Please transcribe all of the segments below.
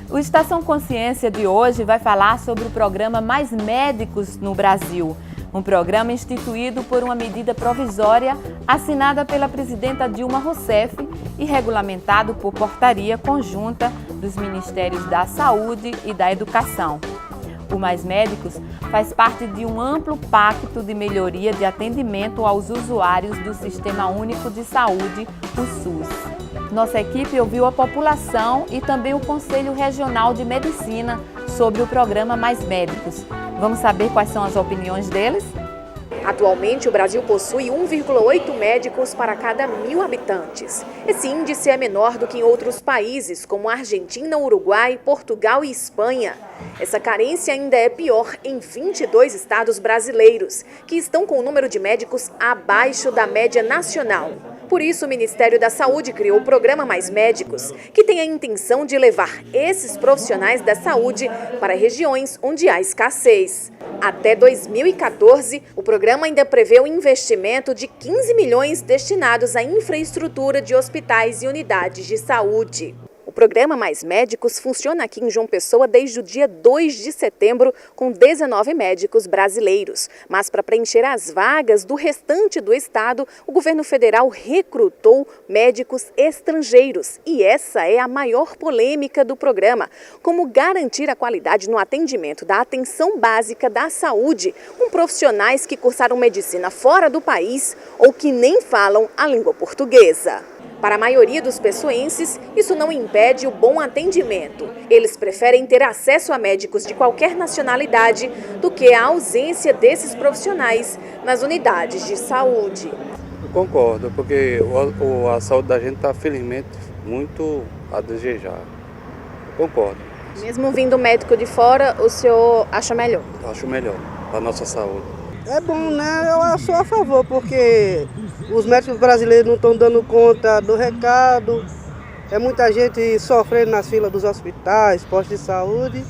O Estação Consciência de hoje vai falar sobre o programa Mais Médicos no Brasil, um programa instituído por uma medida provisória assinada pela presidenta Dilma Rousseff e regulamentado por portaria conjunta dos Ministérios da Saúde e da Educação. O Mais Médicos faz parte de um amplo pacto de melhoria de atendimento aos usuários do Sistema Único de Saúde, o SUS. Nossa equipe ouviu a população e também o Conselho Regional de Medicina sobre o programa Mais Médicos. Vamos saber quais são as opiniões deles? Atualmente, o Brasil possui 1,8 médicos para cada 1.000 habitantes. Esse índice é menor do que em outros países, como Argentina, Uruguai, Portugal e Espanha. Essa carência ainda é pior em 22 estados brasileiros, que estão com o número de médicos abaixo da média nacional. Por isso, o Ministério da Saúde criou o programa Mais Médicos, que tem a intenção de levar esses profissionais da saúde para regiões onde há escassez. Até 2014, o programa ainda prevê um investimento de 15 milhões destinados à infraestrutura de hospitais e unidades de saúde. O programa Mais Médicos funciona aqui em João Pessoa desde o dia 2 de setembro, com 19 médicos brasileiros. Mas para preencher as vagas do restante do estado, o governo federal recrutou médicos estrangeiros. E essa é a maior polêmica do programa: como garantir a qualidade no atendimento da atenção básica da saúde com profissionais que cursaram medicina fora do país ou que nem falam a língua portuguesa. Para a maioria dos pessoenses, isso não impede o bom atendimento. Eles preferem ter acesso a médicos de qualquer nacionalidade do que a ausência desses profissionais nas unidades de saúde. Eu concordo, porque a saúde da gente está, felizmente, muito a desejar. Eu concordo. Mesmo vindo médico de fora, o senhor acha melhor? Eu acho melhor para a nossa saúde. É bom, né? Eu sou a favor, porque os médicos brasileiros não estão dando conta do recado. É muita gente sofrendo nas filas dos hospitais, postos de saúde.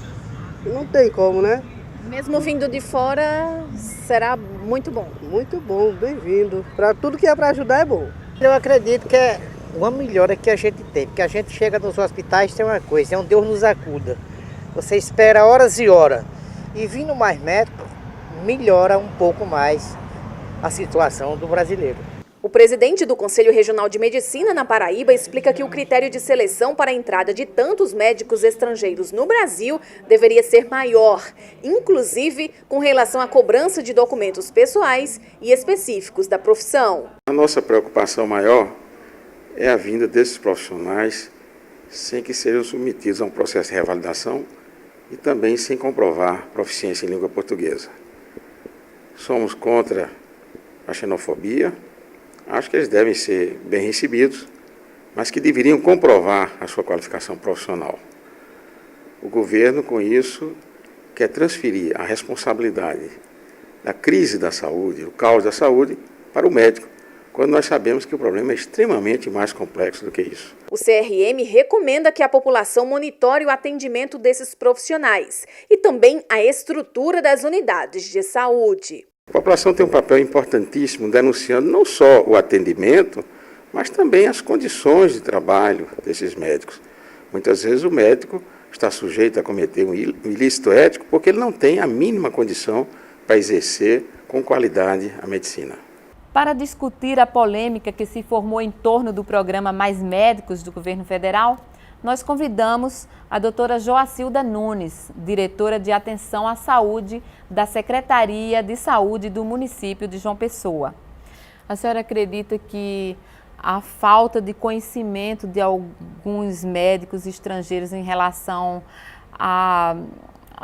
Não tem como, né? Mesmo vindo de fora, será muito bom. Muito bom, bem-vindo. Para tudo que é para ajudar é bom. Eu acredito que é uma melhora que a gente tem, porque a gente chega nos hospitais, tem uma coisa, é um Deus nos acuda. Você espera horas e horas. E vindo mais médico, melhora um pouco mais a situação do brasileiro. O presidente do Conselho Regional de Medicina na Paraíba explica que o critério de seleção para a entrada de tantos médicos estrangeiros no Brasil deveria ser maior, inclusive com relação à cobrança de documentos pessoais e específicos da profissão. A nossa preocupação maior é a vinda desses profissionais sem que sejam submetidos a um processo de revalidação e também sem comprovar proficiência em língua portuguesa. Somos contra a xenofobia, acho que eles devem ser bem recebidos, mas que deveriam comprovar a sua qualificação profissional. O governo, com isso, quer transferir a responsabilidade da crise da saúde, o caos da saúde, para o médico, quando nós sabemos que o problema é extremamente mais complexo do que isso. O CRM recomenda que a população monitore o atendimento desses profissionais e também a estrutura das unidades de saúde. A população tem um papel importantíssimo denunciando não só o atendimento, mas também as condições de trabalho desses médicos. Muitas vezes o médico está sujeito a cometer um ilícito ético porque ele não tem a mínima condição para exercer com qualidade a medicina. Para discutir a polêmica que se formou em torno do programa Mais Médicos do governo federal, nós convidamos a doutora Joacilda Nunes, diretora de Atenção à Saúde da Secretaria de Saúde do município de João Pessoa. A senhora acredita que a falta de conhecimento de alguns médicos estrangeiros em relação à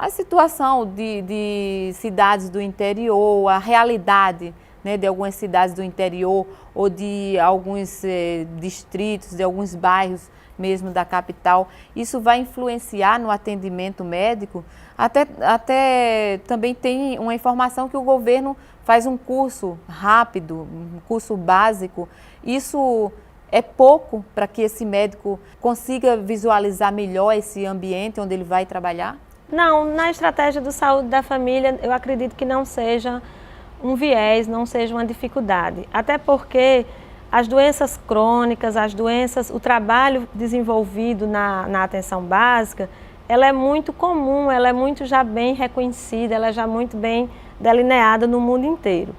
situação de cidades do interior, a realidade, né, de algumas cidades do interior ou de alguns distritos, de alguns bairros mesmo da capital, isso vai influenciar no atendimento médico? Até também tem uma informação que o governo faz um curso rápido, um curso básico. Isso é pouco para que esse médico consiga visualizar melhor esse ambiente onde ele vai trabalhar? Não, na estratégia do saúde da família, eu acredito que não seja um viés, não seja uma dificuldade. Até porque as doenças crônicas, o trabalho desenvolvido na atenção básica ela é muito comum, ela é muito já bem reconhecida, ela é já muito bem delineada no mundo inteiro.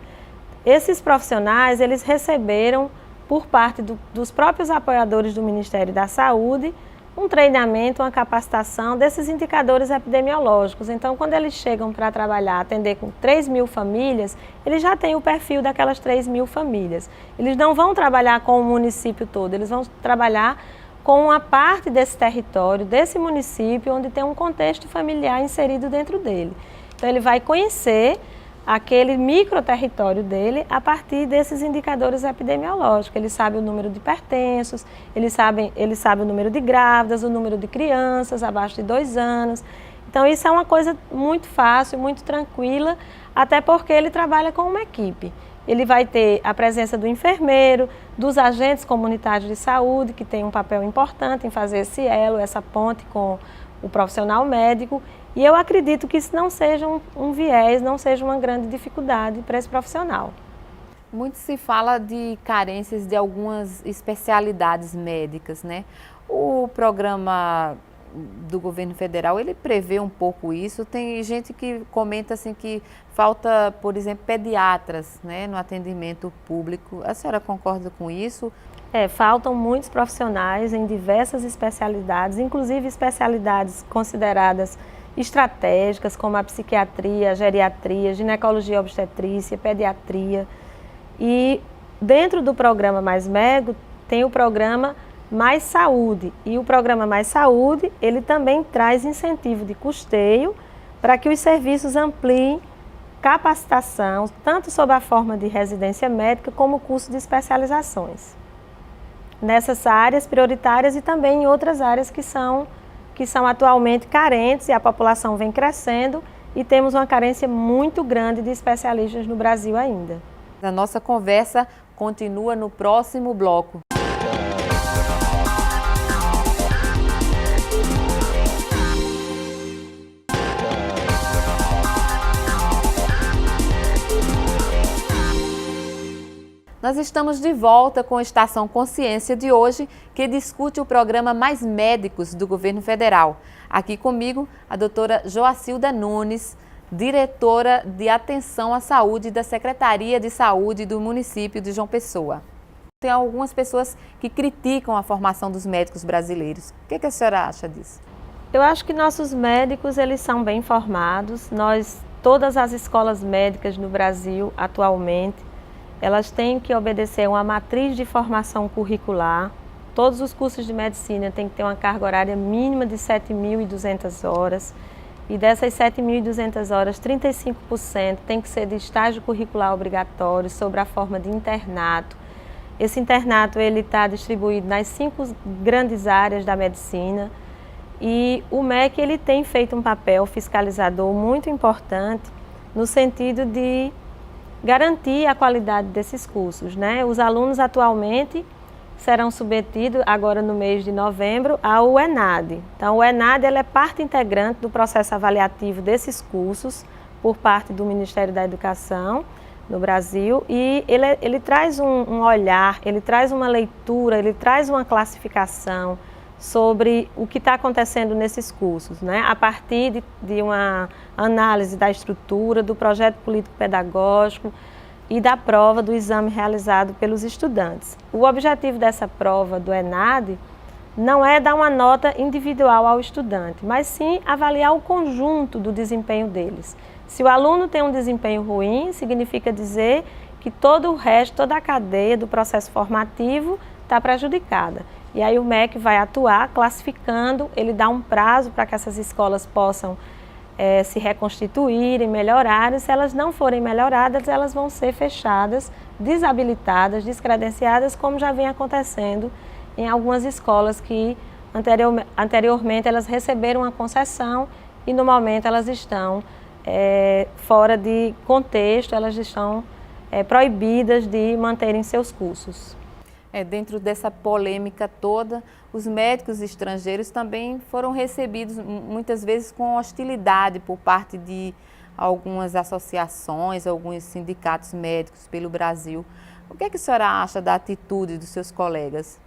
Esses profissionais, eles receberam, por parte dos próprios apoiadores do Ministério da Saúde, um treinamento, uma capacitação desses indicadores epidemiológicos. Então, quando eles chegam para trabalhar, atender com 3.000 famílias, eles já têm o perfil daquelas 3.000 famílias. Eles não vão trabalhar com o município todo, eles vão trabalhar com uma parte desse território, desse município, onde tem um contexto familiar inserido dentro dele. Então, ele vai conhecer aquele microterritório dele a partir desses indicadores epidemiológicos. Ele sabe o número de hipertensos, ele sabe o número de grávidas, o número de crianças abaixo de 2 anos. Então isso é uma coisa muito fácil, muito tranquila, até porque ele trabalha com uma equipe. Ele vai ter a presença do enfermeiro, dos agentes comunitários de saúde, que tem um papel importante em fazer esse elo, essa ponte com o profissional médico. E eu acredito que isso não seja um viés, não seja uma grande dificuldade para esse profissional. Muito se fala de carências de algumas especialidades médicas, né? O programa do governo federal, ele prevê um pouco isso. Tem gente que comenta assim que falta, por exemplo, pediatras, né, no atendimento público. A senhora concorda com isso? Faltam muitos profissionais em diversas especialidades, inclusive especialidades consideradas estratégicas, como a psiquiatria, a geriatria, ginecologia obstetrícia, pediatria. E dentro do programa Mais Médico tem o programa Mais Saúde. E o programa Mais Saúde, ele também traz incentivo de custeio para que os serviços ampliem capacitação, tanto sob a forma de residência médica como curso de especializações. Nessas áreas prioritárias e também em outras áreas que são atualmente carentes, e a população vem crescendo e temos uma carência muito grande de especialistas no Brasil ainda. A nossa conversa continua no próximo bloco. Nós estamos de volta com a Estação Consciência de hoje, que discute o programa Mais Médicos do governo federal. Aqui comigo, a doutora Joacilda Nunes, diretora de Atenção à Saúde da Secretaria de Saúde do município de João Pessoa. Tem algumas pessoas que criticam a formação dos médicos brasileiros. O que a senhora acha disso? Eu acho que nossos médicos, eles são bem formados. Todas as escolas médicas no Brasil, atualmente, elas têm que obedecer uma matriz de formação curricular. Todos os cursos de medicina têm que ter uma carga horária mínima de 7.200 horas. E dessas 7.200 horas, 35% tem que ser de estágio curricular obrigatório, sob a forma de internato. Esse internato está distribuído nas 5 grandes áreas da medicina. E o MEC ele tem feito um papel fiscalizador muito importante no sentido de garantir a qualidade desses cursos, né? Os alunos atualmente serão submetidos, agora no mês de novembro, ao ENAD. Então, o ENAD é parte integrante do processo avaliativo desses cursos por parte do Ministério da Educação no Brasil, e ele traz um olhar, ele traz uma leitura, ele traz uma classificação sobre o que está acontecendo nesses cursos, né? A partir de uma análise da estrutura, do projeto político-pedagógico e da prova do exame realizado pelos estudantes. O objetivo dessa prova do ENAD não é dar uma nota individual ao estudante, mas sim avaliar o conjunto do desempenho deles. Se o aluno tem um desempenho ruim, significa dizer que todo o resto, toda a cadeia do processo formativo está prejudicada. E aí o MEC vai atuar classificando, ele dá um prazo para que essas escolas possam se reconstituírem, melhorarem. Se elas não forem melhoradas, elas vão ser fechadas, desabilitadas, descredenciadas, como já vem acontecendo em algumas escolas que anteriormente elas receberam uma concessão e no momento elas estão fora de contexto, elas estão proibidas de manterem seus cursos. Dentro dessa polêmica toda, os médicos estrangeiros também foram recebidos muitas vezes com hostilidade por parte de algumas associações, alguns sindicatos médicos pelo Brasil. O que a senhora acha da atitude dos seus colegas?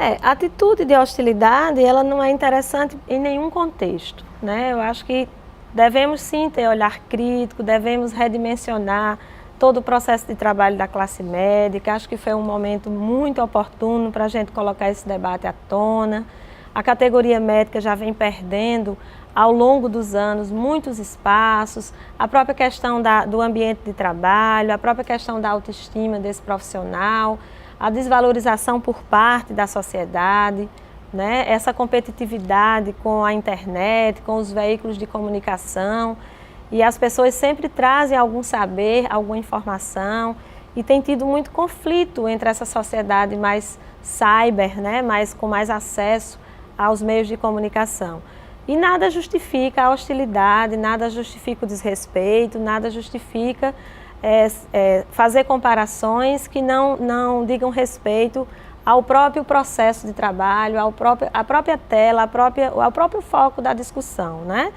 A atitude de hostilidade, ela não é interessante em nenhum contexto, né? Eu acho que devemos sim ter olhar crítico, devemos redimensionar todo o processo de trabalho da classe médica. Acho que foi um momento muito oportuno para a gente colocar esse debate à tona. A categoria médica já vem perdendo ao longo dos anos muitos espaços, a própria questão do ambiente de trabalho, a própria questão da autoestima desse profissional, a desvalorização por parte da sociedade, né? Essa competitividade com a internet, com os veículos de comunicação, e as pessoas sempre trazem algum saber, alguma informação, e tem tido muito conflito entre essa sociedade mais cyber, né? Com mais acesso aos meios de comunicação. E nada justifica a hostilidade, nada justifica o desrespeito, nada justifica fazer comparações que não digam respeito ao próprio processo de trabalho, à própria tela, ao próprio foco da discussão, né?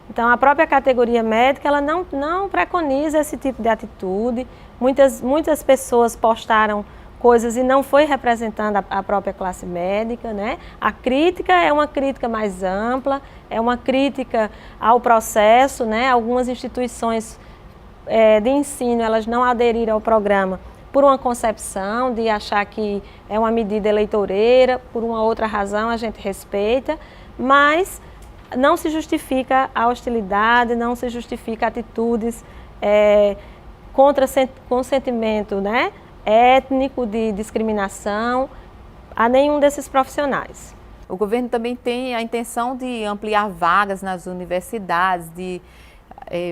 Então, a própria categoria médica, ela não preconiza esse tipo de atitude. Muitas pessoas postaram coisas e não foi representando a própria classe médica, né? A crítica é uma crítica mais ampla, é uma crítica ao processo, né? Algumas instituições de ensino, elas não aderiram ao programa por uma concepção de achar que é uma medida eleitoreira, por uma outra razão a gente respeita, mas não se justifica a hostilidade, não se justifica atitudes com sentimento, né, étnico de discriminação a nenhum desses profissionais. O governo também tem a intenção de ampliar vagas nas universidades, de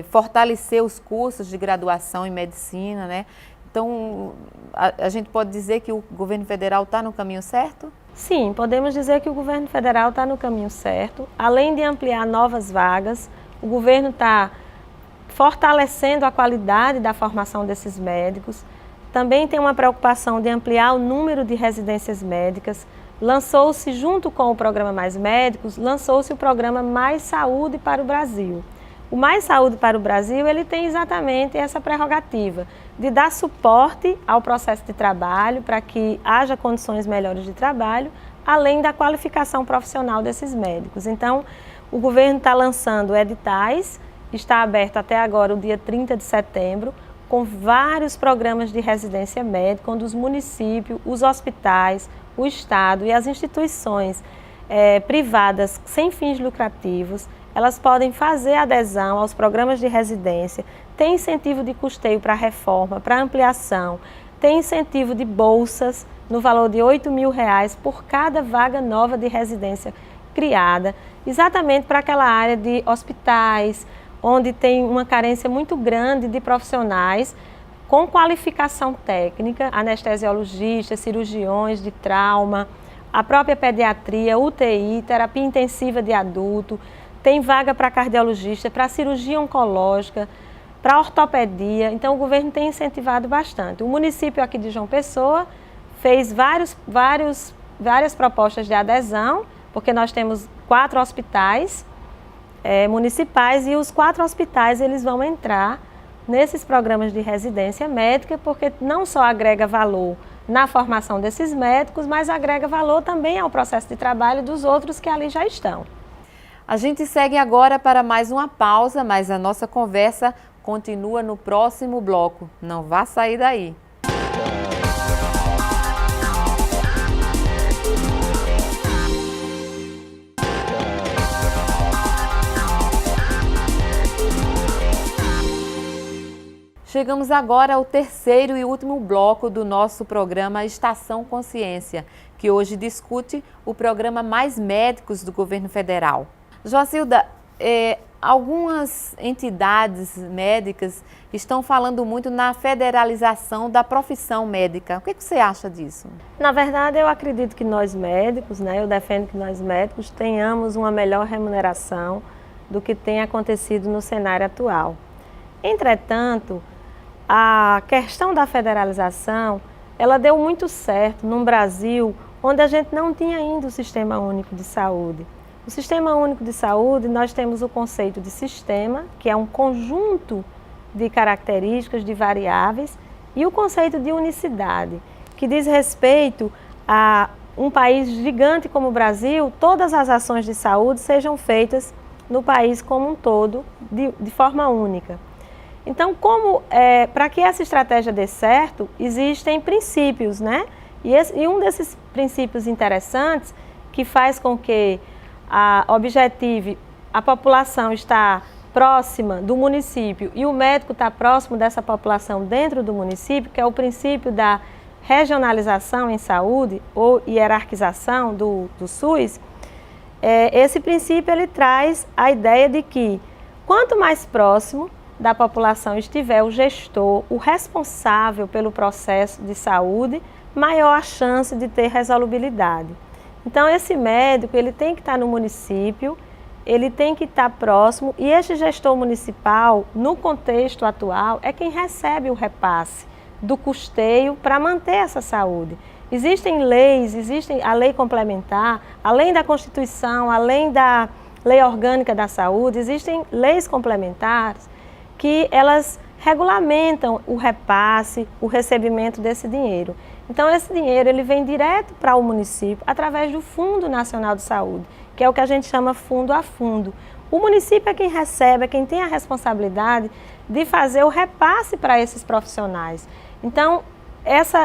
fortalecer os cursos de graduação em medicina, né? Então, a gente pode dizer que o governo federal está no caminho certo? Sim, podemos dizer que o governo federal está no caminho certo. Além de ampliar novas vagas, o governo está fortalecendo a qualidade da formação desses médicos. Também tem uma preocupação de ampliar o número de residências médicas. Lançou-se, junto com o programa Mais Médicos, lançou-se o programa Mais Saúde para o Brasil. O Mais Saúde para o Brasil, ele tem exatamente essa prerrogativa de dar suporte ao processo de trabalho para que haja condições melhores de trabalho, além da qualificação profissional desses médicos. Então, o governo está lançando editais, está aberto até agora, o dia 30 de setembro, com vários programas de residência médica, onde os municípios, os hospitais, o Estado e as instituições privadas sem fins lucrativos, elas podem fazer adesão aos programas de residência, tem incentivo de custeio para reforma, para ampliação, tem incentivo de bolsas no valor de R$ 8.000 por cada vaga nova de residência criada, exatamente para aquela área de hospitais, onde tem uma carência muito grande de profissionais com qualificação técnica, anestesiologistas, cirurgiões de trauma, a própria pediatria, UTI, terapia intensiva de adulto, tem vaga para cardiologista, para cirurgia oncológica, para ortopedia. Então, o governo tem incentivado bastante. O município aqui de João Pessoa fez várias propostas de adesão, porque nós temos 4 hospitais municipais e os 4 hospitais eles vão entrar nesses programas de residência médica, porque não só agrega valor na formação desses médicos, mas agrega valor também ao processo de trabalho dos outros que ali já estão. A gente segue agora para mais uma pausa, mas a nossa conversa continua no próximo bloco. Não vá sair daí. Chegamos agora ao terceiro e último bloco do nosso programa Estação Consciência, que hoje discute o programa Mais Médicos do governo federal. Joacilda, algumas entidades médicas estão falando muito na federalização da profissão médica. O que você acha disso? Na verdade, eu acredito que nós médicos, eu defendo que nós médicos tenhamos uma melhor remuneração do que tem acontecido no cenário atual. Entretanto, a questão da federalização, ela deu muito certo num Brasil onde a gente não tinha ainda o Sistema Único de Saúde. O Sistema Único de Saúde, nós temos o conceito de sistema, que é um conjunto de características, de variáveis, e o conceito de unicidade, que diz respeito a um país gigante como o Brasil, todas as ações de saúde sejam feitas no país como um todo, de forma única. Então, para que essa estratégia dê certo, existem princípios, né? E um desses princípios interessantes, que faz com que objetive a população estar próxima do município e o médico está próximo dessa população dentro do município, que é o princípio da regionalização em saúde ou hierarquização do SUS, esse princípio ele traz a ideia de que quanto mais próximo da população estiver o gestor, o responsável pelo processo de saúde, maior a chance de ter resolubilidade. Então esse médico ele tem que estar no município, ele tem que estar próximo e este gestor municipal, no contexto atual, é quem recebe o repasse do custeio para manter essa saúde. Existem leis, existe a lei complementar, além da Constituição, além da lei orgânica da saúde, existem leis complementares que elas regulamentam o repasse, o recebimento desse dinheiro. Então esse dinheiro ele vem direto para o município através do Fundo Nacional de Saúde, que é o que a gente chama fundo a fundo. O município é quem recebe, é quem tem a responsabilidade de fazer o repasse para esses profissionais. Então,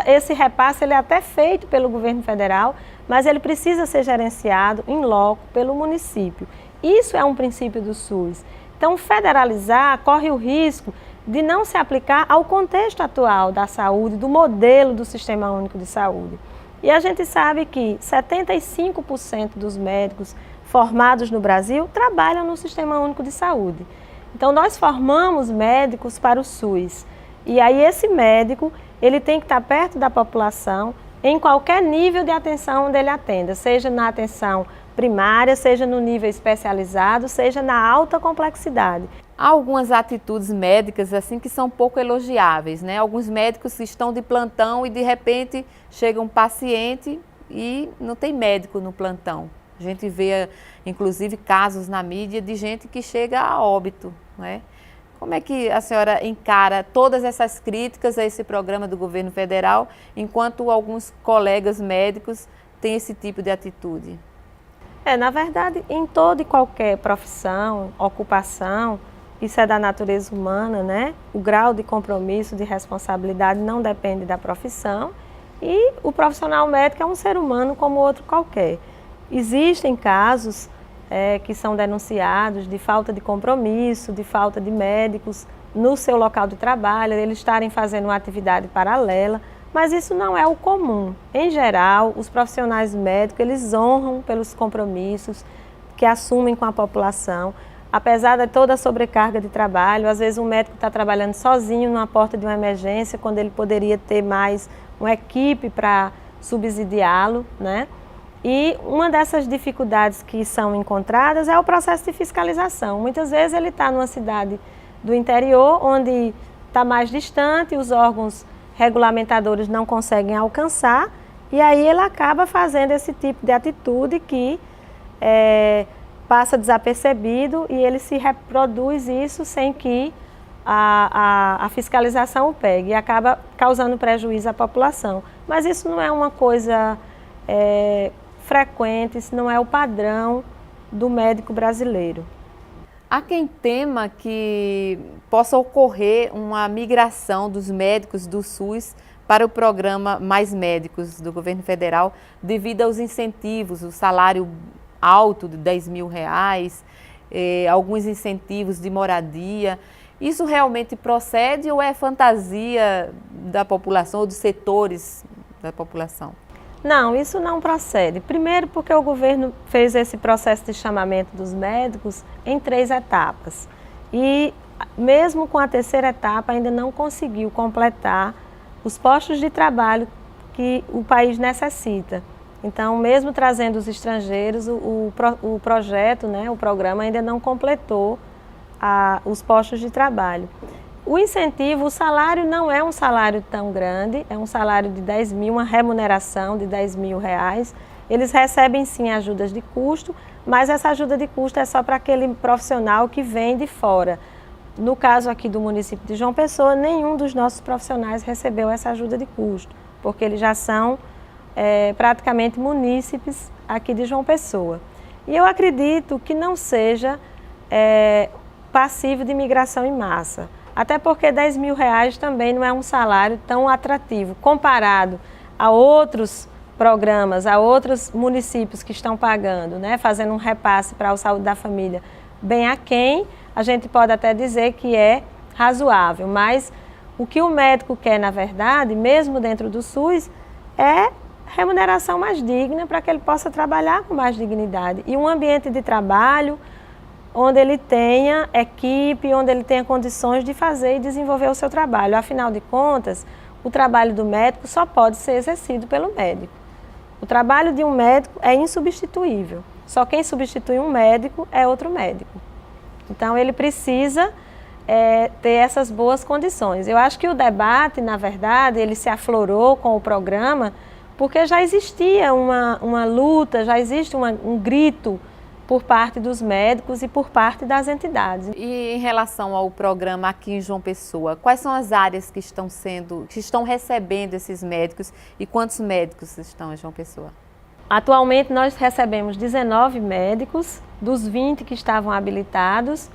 esse repasse ele é até feito pelo governo federal, mas ele precisa ser gerenciado em loco pelo município. Isso é um princípio do SUS. Então, federalizar corre o risco de não se aplicar ao contexto atual da saúde, do modelo do Sistema Único de Saúde. E a gente sabe que 75% dos médicos formados no Brasil trabalham no Sistema Único de Saúde. Então, nós formamos médicos para o SUS. E aí esse médico, ele tem que estar perto da população em qualquer nível de atenção onde ele atenda, seja na atenção primária, seja no nível especializado, seja na alta complexidade. Há algumas atitudes médicas assim que são pouco elogiáveis, né? Alguns médicos estão de plantão e de repente chega um paciente e não tem médico no plantão. A gente vê inclusive casos na mídia de gente que chega a óbito, né? Como é que a senhora encara todas essas críticas a esse programa do governo federal, enquanto alguns colegas médicos têm esse tipo de atitude? Na verdade, em toda e qualquer profissão, ocupação, isso é da natureza humana, né? O grau de compromisso, de responsabilidade não depende da profissão e o profissional médico é um ser humano como outro qualquer. Existem casos que são denunciados de falta de compromisso, de falta de médicos no seu local de trabalho, eles estarem fazendo uma atividade paralela, mas isso não é o comum. Em geral, os profissionais médicos, eles honram pelos compromissos que assumem com a população, apesar de toda a sobrecarga de trabalho. Às vezes um médico está trabalhando sozinho numa porta de uma emergência, quando ele poderia ter mais uma equipe para subsidiá-lo, né? E uma dessas dificuldades que são encontradas é o processo de fiscalização. Muitas vezes ele está numa cidade do interior, onde está mais distante, os órgãos regulamentadores não conseguem alcançar, e aí ele acaba fazendo esse tipo de atitude que passa desapercebido e ele se reproduz isso sem que a fiscalização o pegue e acaba causando prejuízo à população. Mas isso não é uma coisa frequente, isso não é o padrão do médico brasileiro. Há quem tema que possa ocorrer uma migração dos médicos do SUS para o programa Mais Médicos do governo federal devido aos incentivos, o salário alto de R$10.000, alguns incentivos de moradia. Isso realmente procede ou é fantasia da população ou dos setores da população? Não, isso não procede. Primeiro porque o governo fez esse processo de chamamento dos médicos em 3 etapas. E mesmo com a 3ª etapa ainda não conseguiu completar os postos de trabalho que o país necessita. Então, mesmo trazendo os estrangeiros, o projeto, né, o programa ainda não completou os postos de trabalho. O incentivo, o salário não é um salário tão grande, é um salário de 10 mil, uma remuneração de R$10.000. Eles recebem sim ajudas de custo, mas essa ajuda de custo é só para aquele profissional que vem de fora. No caso aqui do município de João Pessoa, nenhum dos nossos profissionais recebeu essa ajuda de custo, porque eles já são praticamente munícipes aqui de João Pessoa. E eu acredito que não seja passivo de imigração em massa, até porque R$10.000 também não é um salário tão atrativo, comparado a outros programas, a outros municípios que estão pagando, né, fazendo um repasse para a saúde da família bem aquém, a gente pode até dizer que é razoável, mas o que o médico quer, na verdade, mesmo dentro do SUS, é remuneração mais digna para que ele possa trabalhar com mais dignidade e um ambiente de trabalho onde ele tenha equipe, onde ele tenha condições de fazer e desenvolver o seu trabalho. Afinal de contas, o trabalho do médico só pode ser exercido pelo médico. O trabalho de um médico é insubstituível. Só quem substitui um médico é outro médico. Então, ele precisa ter essas boas condições. Eu acho que o debate, na verdade, ele se aflorou com o programa porque já existia uma luta, já existe um grito por parte dos médicos e por parte das entidades. E em relação ao programa aqui em João Pessoa, quais são as áreas que estão recebendo esses médicos e quantos médicos estão em João Pessoa? Atualmente nós recebemos 19 médicos, dos 20 que estavam habilitados.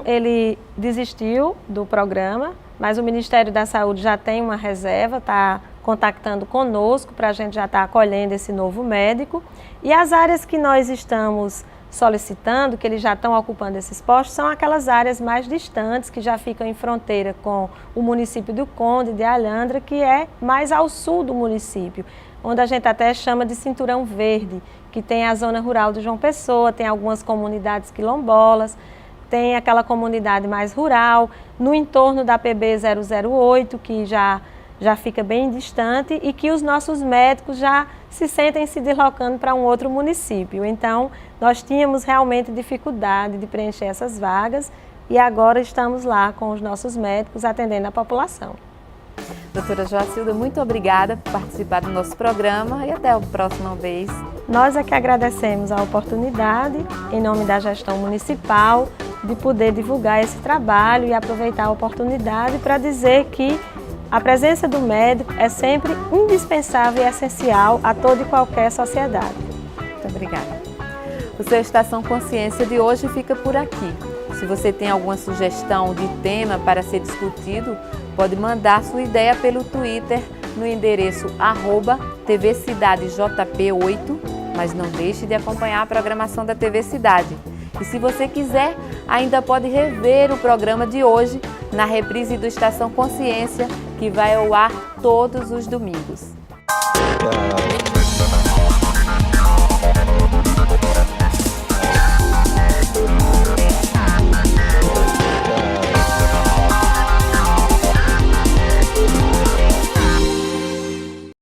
Ele desistiu do programa, mas o Ministério da Saúde já tem uma reserva, está contactando conosco para a gente já estar acolhendo esse novo médico. E as áreas que nós estamos solicitando, que eles já estão ocupando esses postos, são aquelas áreas mais distantes, que já ficam em fronteira com o município do Conde, de Alhandra, que é mais ao sul do município, onde a gente até chama de Cinturão Verde, que tem a zona rural de João Pessoa, tem algumas comunidades quilombolas, tem aquela comunidade mais rural, no entorno da PB 008, que já fica bem distante e que os nossos médicos já se sentem se deslocando para um outro município. Então, nós tínhamos realmente dificuldade de preencher essas vagas e agora estamos lá com os nossos médicos atendendo a população. Doutora Joacilda, muito obrigada por participar do nosso programa e até a próxima vez. Nós é que agradecemos a oportunidade, em nome da gestão municipal, de poder divulgar esse trabalho e aproveitar a oportunidade para dizer que a presença do médico é sempre indispensável e essencial a toda e qualquer sociedade. Muito obrigada. O seu Estação Consciência de hoje fica por aqui. Se você tem alguma sugestão de tema para ser discutido, pode mandar sua ideia pelo Twitter no endereço @tvcidadejp8, mas não deixe de acompanhar a programação da TV Cidade. E se você quiser, ainda pode rever o programa de hoje na reprise do Estação Consciência, que vai ao ar todos os domingos.